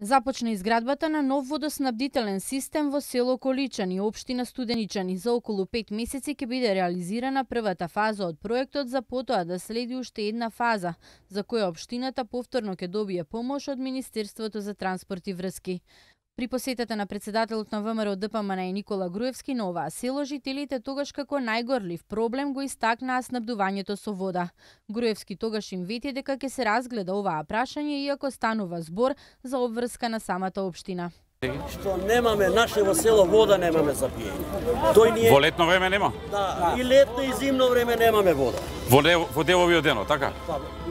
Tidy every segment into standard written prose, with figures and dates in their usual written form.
Започна изградбата на нов водоснабдителен систем во село Количани, општина Студеничани. За околу 5 месеци ќе биде реализирана првата фаза од проектот, за потоа да следи уште една фаза, за која општината повторно ќе добие помош од Министерството за транспорт и врски. При посетата на председателот на ВМРО ДПМН Никола Груевски на оваа село, жителите тогаш како најгорлив проблем го истакнаа снабдувањето со вода. Груевски тогаш им вети дека ќе се разгледа оваа прашање, иако станува збор за обврска на самата општина. Што немаме наше во село вода, немаме за пиење. Во летно време нема? Да, и летно и зимно време немаме вода. Во делови од денот, така?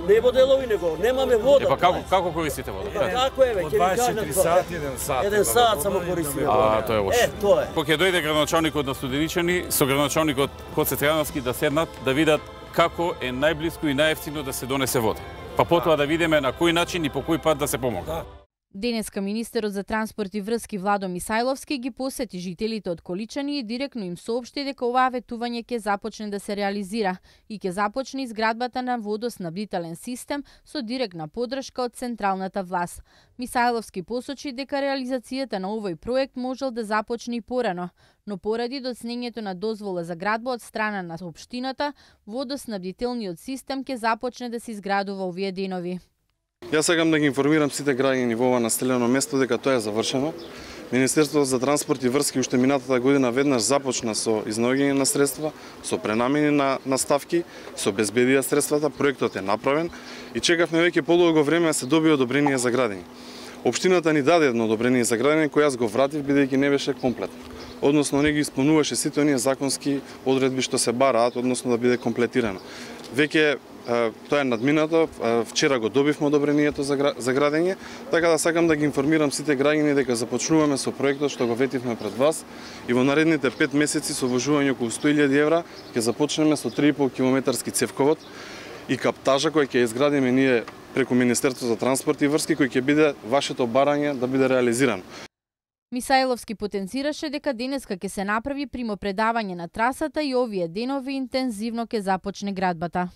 Не во делови, него немаме вода. Па како користите вода? Како е, ќе ви кажам. 24 сати, 1 сат. 1 сат само користиме вода. Тоа е лошо. Тоа е. Кога ќе дојде градоначалникот на Студеничани со градоначалникот Коце Трајановски да седнат, да видат како е најблиску и најевтино да се донесе вода. Па потоа да видиме на кој начин и по кој пат да се помогне. Денеска министерот за транспорт и врски Владо Мисајловски ги посети жителите од Количани и директно им соопшти дека оваа ветување ќе започне да се реализира и ќе започне изградбата на водоснабдителен систем со директна поддршка од централната власт. Мисајловски посочи дека реализацијата на овој проект можел да започне и порано, но поради доцнењето на дозвола за градба од страна на општината, водоснабдителниот систем ќе започне да се изградува овие денови. Јас сакам да ги информирам сите граѓани во ова населено место дека тоа е завршено. Министерството за транспорт и врски уште минатата година веднаш започна со изнаоѓање на средства, со пренамени на ставки, со безбедија средствата, проектот е направен и чекавме веќе подолго време да се добие одобрение за градење. Општината ни даде едно одобрение за градење кој јас го вратив бидејќи не беше комплетно. Односно не ги исполнуваше сите оние законски одредби што се бараат, односно да биде комплетирано. Веќе тоа е надминато, вчера го добивме одобрението за градење, така да сакам да ги информирам сите граѓани дека започнуваме со проектот што го ветивме пред вас и во наредните 5 месеци со вложување околу 100.000 евра ќе започнеме со 3,5 километарски цевковод и каптажа која ќе изградиме ние преку Министерството за транспорт и врски, кој ќе биде вашето барање да биде реализирано. Мисајловски потенцираше дека денеска ќе се направи примопредавање на трасата и овие денови интензивно ќе започне градбата.